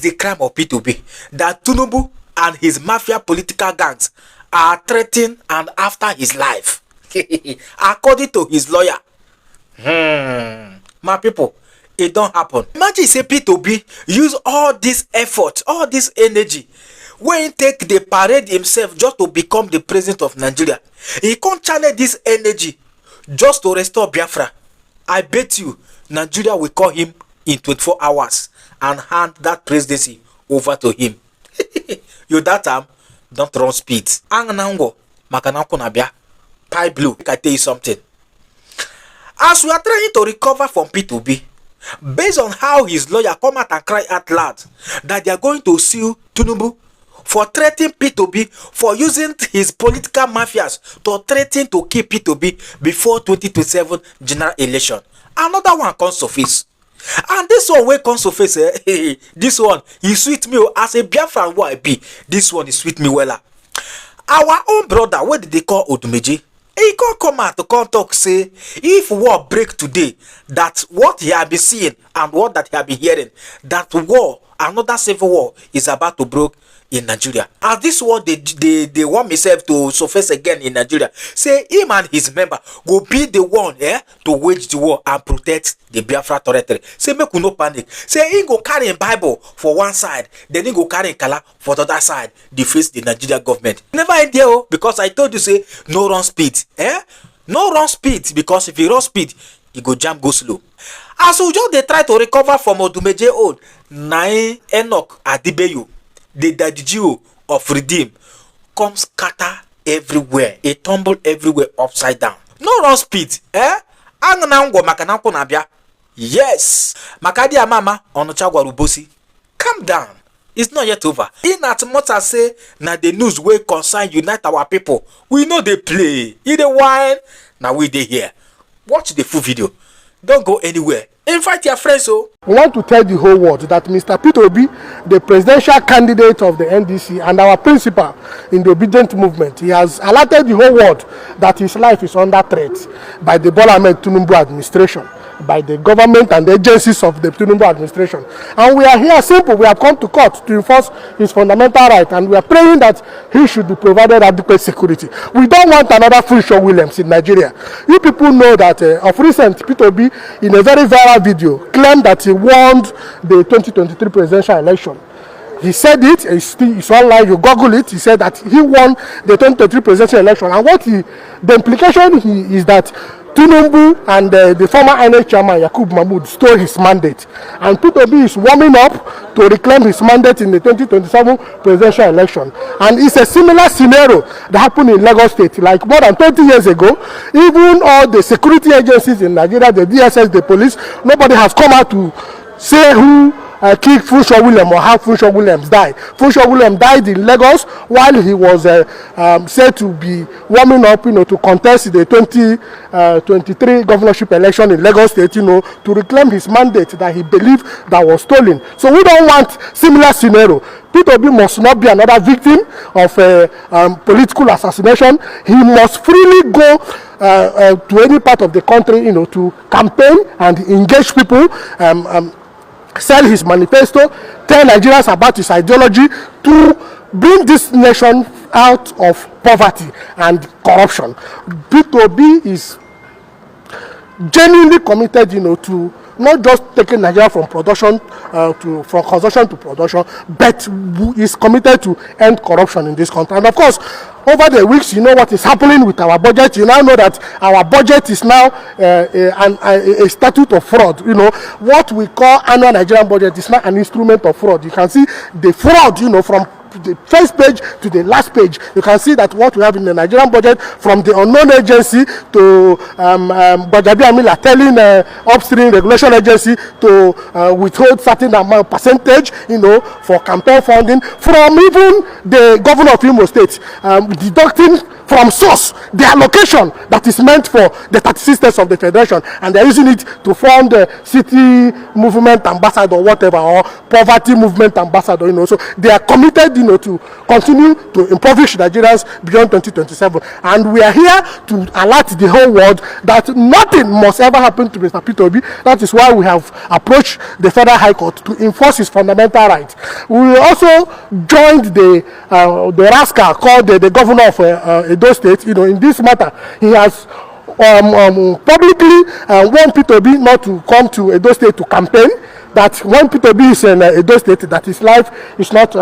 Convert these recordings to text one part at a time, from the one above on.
the crime of Peter Obi? That Tinubu and his mafia political gangs are threatening and after his life. According to his lawyer. My people, it don't happen. Imagine say Peter Obi use all this effort, all this energy, when he take the parade himself just to become the president of Nigeria. He can't channel this energy just to restore Biafra. I bet you Nigeria will call him in 24 hours and hand that presidency over to him. You that time, don't run speed. Anganango, makananko nabia, pie blue. I tell you something. As we are trying to recover from Peter Obi, based on how his lawyer come out and cry out loud that they are going to sue Tinubu for threatening Peter Obi for using his political mafias to threaten to kill Peter Obi before 2027 general election. Another one comes to face. And this one wey comes to face, this one, he sweet me as a Biafran who I be. This one is sweet me wella. Our own brother, what did they call Odumeji? He can't come out to come talk say, if war break today, that what he have been seeing and what that he have been hearing, that war, another civil war is about to break in Nigeria. As this war, they want himself to surface again in Nigeria. Say him and his member will be the one to wage the war and protect the Biafra territory. Say make we no panic. Say he go carry a Bible for one side, then he go carry Kala for the other side, defeat the Nigeria government. Never end there, because I told you say no run speed. No run speed, because if you run speed, you go jam go slow. As we just they try to recover from Odumeje old, Nai Enoch Adibeyu, the Dadijio of Redeem, comes scatter everywhere. It tumble everywhere upside down. No run speed. Anganango makananko nabia. Yes. Makadi mama onochagwa rubosi. Calm down. It's not yet over. In as much as say na the news wey concern unite our people, we know they play. In the wine, now we dey here. Watch the full video. Don't go anywhere. Invite your friends. We want to tell the whole world that Mr. Peter Obi, the presidential candidate of the NDC and our principal in the obedient movement, he has alerted the whole world that his life is under threat by the Bola Tinubu administration, by the government and the agencies of the Tinubu administration. And we are here simple. We have come to court to enforce his fundamental right, and we are praying that he should be provided adequate security. We don't want another Funsho Williams in Nigeria. You people know that of recent, Peter Obi, in a very viral video, claimed that he won the 2023 presidential election. He said it, it's online, you Google it. He said that he won the 2023 presidential election. And the implication is that Tinubu and the former INEC chairman Yakub Mahmoud stole his mandate, and Peter Obi is warming up to reclaim his mandate in the 2027 presidential election. And it's a similar scenario that happened in Lagos State, like more than 20 years ago. Even all the security agencies in Nigeria, the DSS, the police, nobody has come out to say who killed Funsho Williams or how Funsho Williams died. Funsho Williams died in Lagos while he was said to be warming up, to contest the 2023 governorship election in Lagos State, to reclaim his mandate that he believed that was stolen. So we don't want similar scenario. Peter Obi must not be another victim of political assassination. He must freely go to any part of the country, to campaign and engage people. Sell his manifesto, tell Nigerians about his ideology to bring this nation out of poverty and corruption. Peter Obi is genuinely committed, to not just taking Nigeria from production from consumption to production, but is committed to end corruption in this country. And of course, over the weeks, you know what is happening with our budget. You now know that our budget is now a statute of fraud. What we call annual Nigerian budget is now an instrument of fraud. You can see the fraud, from the first page to the last page. You can see that what we have in the Nigerian budget, from the unknown agency to Bajabi Amila telling upstream regulation agency to withhold certain amount percentage, for campaign funding, from even the governor of Imo State deducting from source the allocation that is meant for the 36 states of the federation, and they're using it to fund the city movement ambassador or whatever, or poverty movement ambassador. So they are committed, to continue to impoverish Nigerians beyond 2027. And we are here to alert the whole world that nothing must ever happen to Mr. Peter Obi. That is why we have approached the Federal High Court to enforce his fundamental rights. We also joined the rascal called the governor of Edo State. In this matter, he has publicly warned Peter Obi not to come to Edo State to campaign. That when Peter Obi is in Edo State, that his life is not,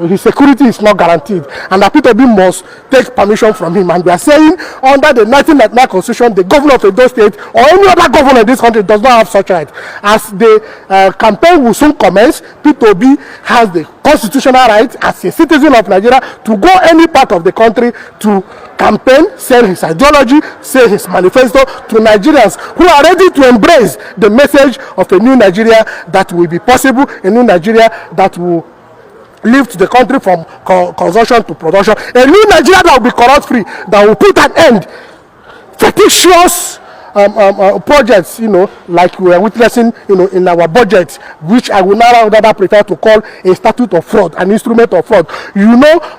his security is not guaranteed, and that Peter Obi must take permission from him. And we are saying, under the 1999 Constitution, the governor of Edo State or any other governor in this country does not have such right. As the campaign will soon commence, Peter Obi has the constitutional right as a citizen of Nigeria to go any part of the country to campaign, sell his ideology, say his manifesto to Nigerians who are ready to embrace the message of a new Nigeria that will be possible, a new Nigeria that will lift the country from consumption to production, a new Nigeria that will be corrupt free, that will put an end fictitious projects, like we are witnessing, in our budget, which I will now rather prefer to call a statute of fraud, an instrument of fraud.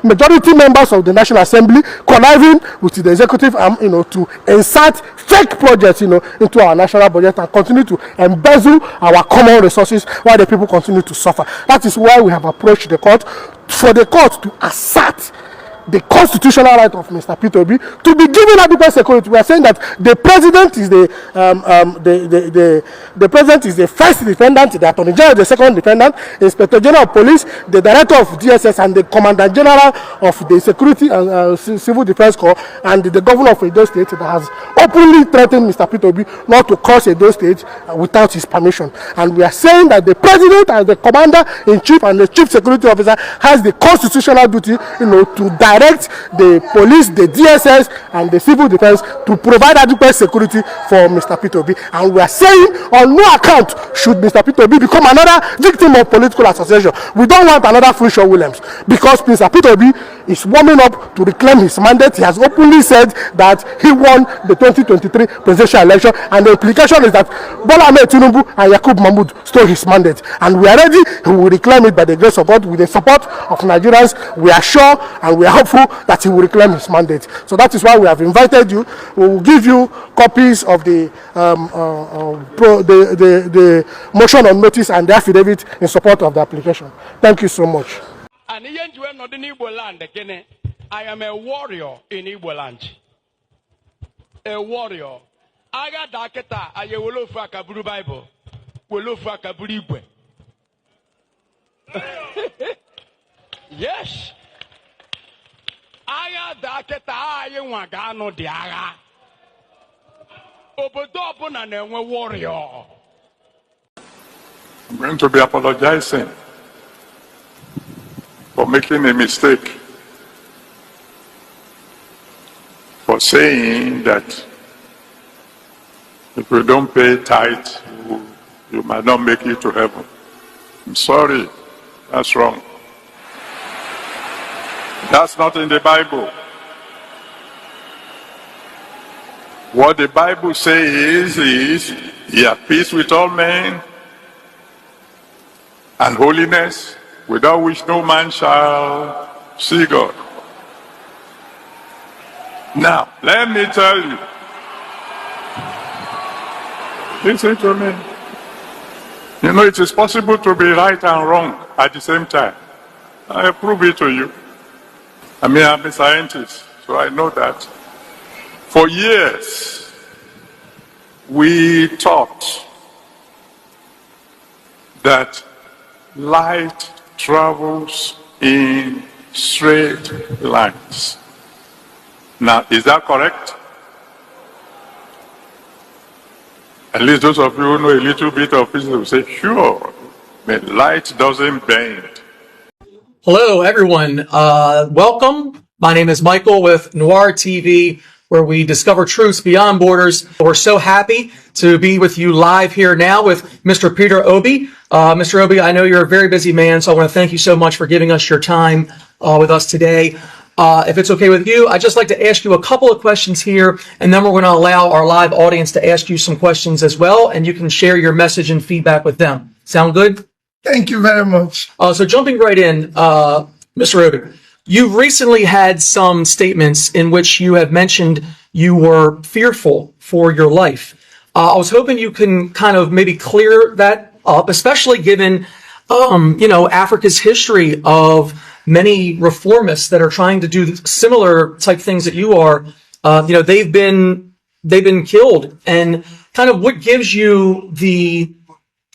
Majority members of the National Assembly conniving with the executive arm, to insert fake projects, into our national budget and continue to embezzle our common resources while the people continue to suffer. That is why we have approached the court, for the court to assert the constitutional right of Mr. Peter Obi to be given adequate security. We are saying that the president is the president is the first defendant, the attorney general is the second defendant, inspector general of police, the director of DSS, and the commandant general of the security and civil defense corps, and the governor of Edo State that has openly threatened Mr. Peter Obi not to cross Edo State without his permission. And we are saying that the president, as the commander in chief and the chief security officer, has the constitutional duty, to direct the police, the DSS, and the civil defense to provide adequate security for Mr. Peter Obi. And we are saying, on no account should Mr. Peter Obi become another victim of political association. We don't want another Funshaw Williams, because Mr. Peter Obi is warming up to reclaim his mandate. He has openly said that he won the 2023 presidential election, and the implication is that Bola Tinubu and Yakub Mahmoud stole his mandate. And we are ready, he will reclaim it by the grace of God, with the support of Nigerians. We are sure and we are hopeful that he will reclaim his mandate. So that is why we have invited you. We will give you copies of the motion on notice and the affidavit in support of the application. Thank you so much. I am a warrior in Igbo land. A warrior. I got daketa. I will for Kaburu Bible. Will for Kaburu Igwe. Yes. I got daketa. I want Gano Diara. Obodo and a warrior. I'm going to be apologizing for making a mistake, for saying that if you don't pay tithe, you might not make it to heaven. I'm sorry, that's wrong. That's not in the Bible. What the Bible says is, ye have peace with all men, and holiness, without which no man shall see God. Now, let me tell you. Listen to me. It is possible to be right and wrong at the same time. I prove it to you. I'm a scientist, so I know that. For years, we taught that light travels in straight lines. Now, is that correct? At least those of you who know a little bit of physics will say, sure, but light doesn't bend. Hello, everyone. Welcome. My name is Michael with Noir TV, where we discover truths beyond borders. We're so happy to be with you live here now with Mr. Peter Obi. Mr. Obi, I know you're a very busy man, so I want to thank you so much for giving us your time with us today. If it's okay with you, I'd just like to ask you a couple of questions here, and then we're going to allow our live audience to ask you some questions as well, and you can share your message and feedback with them. Sound good? Thank you very much. So jumping right in, Mr. Obi, you recently had some statements in which you have mentioned you were fearful for your life. I was hoping you can kind of maybe clear that up, especially given, Africa's history of many reformists that are trying to do similar type things that you are. They've been killed, and kind of what gives you the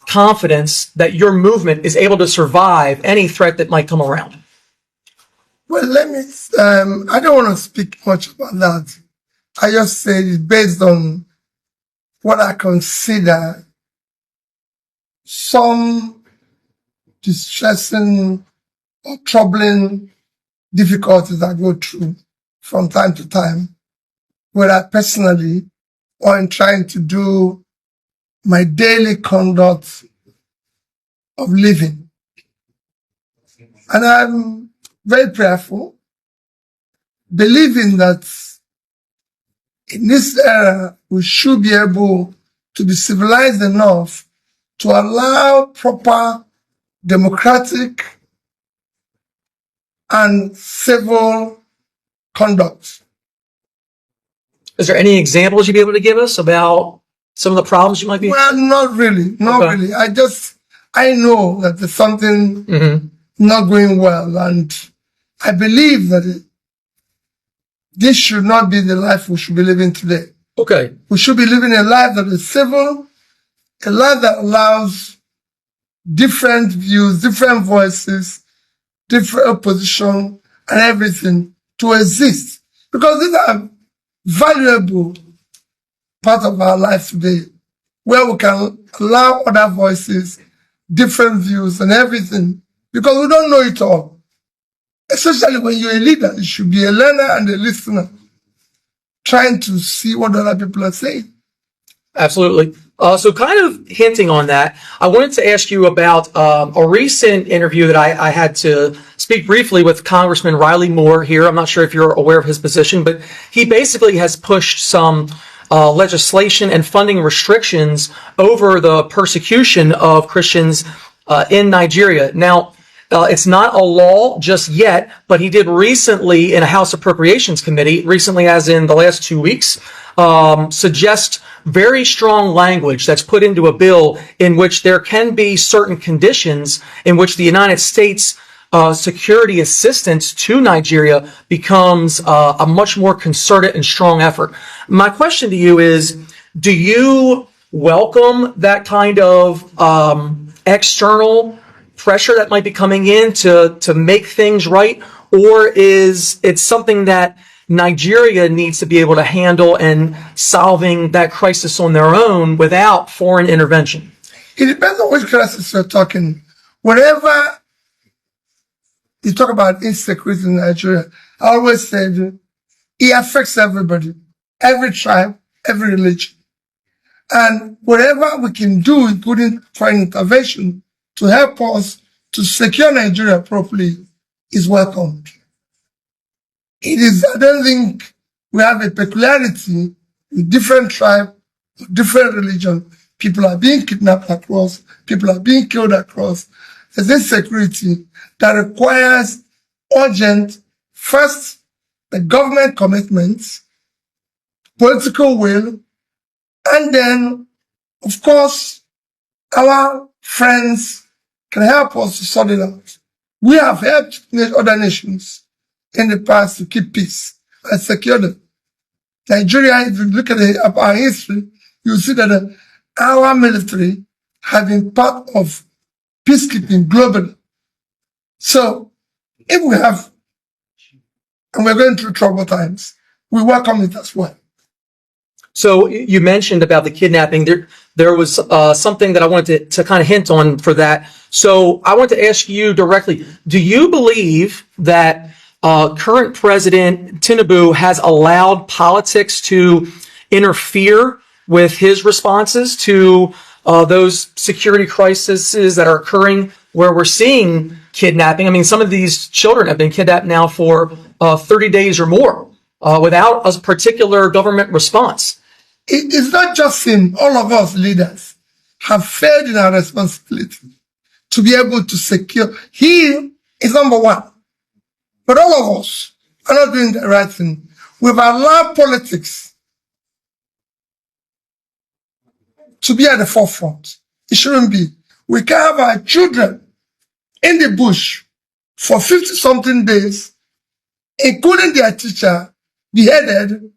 confidence that your movement is able to survive any threat that might come around? Well, I don't want to speak much about that. I just say it's based on what I consider some distressing or troubling difficulties I go through from time to time, whether personally or in trying to do my daily conduct of living. And I'm very prayerful, believing that in this era, we should be able to be civilized enough to allow proper democratic and civil conduct. Is there any examples you'd be able to give us about some of the problems you might be? Well, not really. Not really. I know that there's something not going well, and I believe that this should not be the life we should be living today. Okay. We should be living a life that is civil, a life that allows different views, different voices, different opposition, and everything to exist. Because these are valuable part of our life today, where we can allow other voices, different views, and everything, because we don't know it all. Especially when you're a leader, you should be a learner and a listener, trying to see what other people are saying. Absolutely. So kind of hinting on that, I wanted to ask you about a recent interview that I had to speak briefly with Congressman Riley Moore here. I'm not sure if you're aware of his position, but he basically has pushed some legislation and funding restrictions over the persecution of Christians in Nigeria. Now, it's not a law just yet, but he did recently in a House Appropriations Committee, recently as in the last 2 weeks, suggest very strong language that's put into a bill in which there can be certain conditions in which the United States security assistance to Nigeria becomes a much more concerted and strong effort. My question to you is, do you welcome that kind of external pressure that might be coming in to make things right, or is it something that Nigeria needs to be able to handle and solving that crisis on their own without foreign intervention? It depends on which crisis you're talking. Whenever you talk about insecurity in Nigeria, I always said it affects everybody, every tribe, every religion. And whatever we can do, including foreign intervention, to help us to secure Nigeria properly is welcomed. I don't think we have a peculiarity with different tribes, different religion. People are being kidnapped across, people are being killed across. There's insecurity that requires urgent, first, the government commitments, political will, and then, of course, our friends can help us to sort it out. We have helped other nations in the past to keep peace and secure them. Nigeria, if you look at our history, you'll see that our military have been part of peacekeeping globally. So, if we have, and we're going through troubled times, we welcome it as well. So you mentioned about the kidnapping. There was something that I wanted to kind of hint on for that. So I want to ask you directly, do you believe that current President Tinubu has allowed politics to interfere with his responses to those security crises that are occurring where we're seeing kidnapping? I mean, some of these children have been kidnapped now for 30 days or more without a particular government response. It's not just him. All of us leaders have failed in our responsibility to be able to secure. He is number one. But all of us are not doing the right thing. We've allowed politics to be at the forefront. It shouldn't be. We can have our children in the bush for 50-something days, including their teacher, beheaded,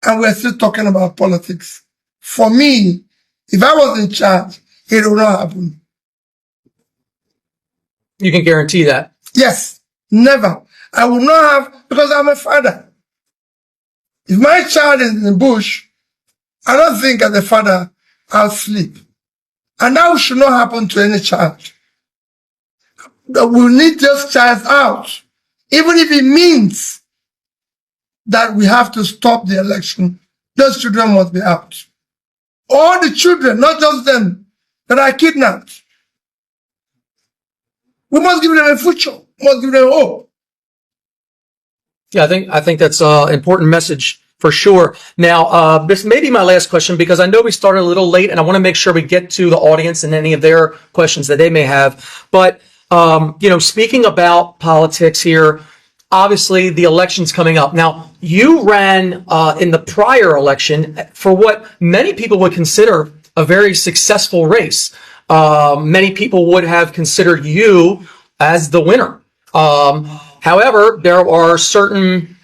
and we're still talking about politics. For me, if I was in charge, it would not happen. You can guarantee that? Yes, never. I will not have, because I'm a father. If my child is in the bush, I don't think as a father I'll sleep. And that should not happen to any child. We need those child out. Even if it means that we have to stop the election, those children must be out. All the children, not just them, that are kidnapped. We must give them a future. We must give them hope. Yeah, I think that's an important message for sure. Now, this may be my last question because I know we started a little late and I want to make sure we get to the audience and any of their questions that they may have. But, speaking about politics here, obviously the election's coming up. Now, you ran in the prior election for what many people would consider a very successful race. Many people would have considered you as the winner. However, there are certain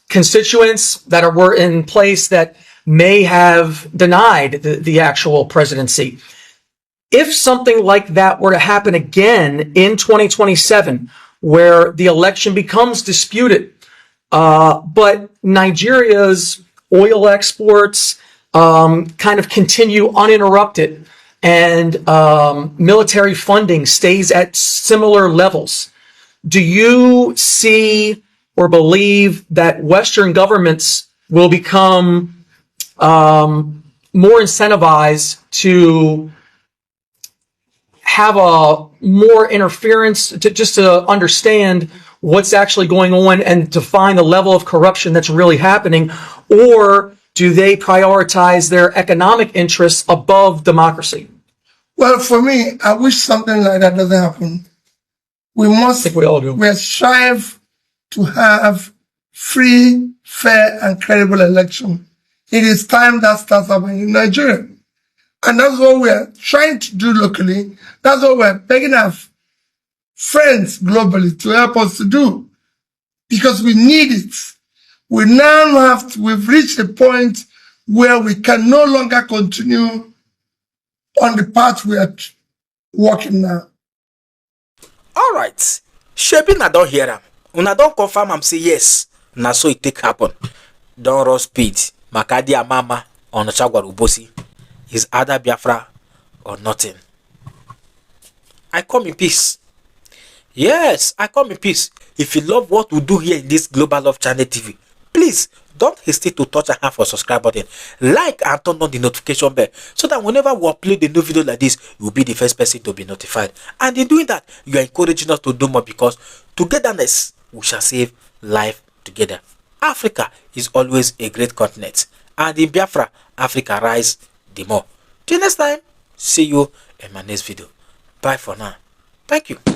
constituents that were in place that may have denied the actual presidency. If something like that were to happen again in 2027, where the election becomes disputed, but Nigeria's oil exports kind of continue uninterrupted and military funding stays at similar levels, do you see or believe that Western governments will become more incentivized to have a more interference to understand what's actually going on and to find the level of corruption that's really happening? Or do they prioritize their economic interests above democracy? Well, for me, I wish something like that doesn't happen. We must, I think we all do. We strive to have free, fair, and credible election. It is time that starts happening in Nigeria. And that's what we're trying to do locally. That's what we're begging our friends globally to help us to do. Because we need it. We've reached a point where we can no longer continue on the path we are walking now. All right. Shebi na don hear am. Una don confirm am say yes. Na so it take happen. Don run speed. Makadi Amama on Chagwarubosi is either Biafra or nothing. I come in peace. Yes, I come in peace. If you love what we do here in this Global Love Channel TV, please don't hesitate to touch a hand for subscribe button, like and turn on the notification bell so that whenever we upload a new video like this, you'll be the first person to be notified. And in doing that, you are encouraging us to do more because togetherness, we shall save life together. Africa is always a great continent, and in Biafra, Africa rise the more. Till next time, see you in my next video. Bye for now. Thank you.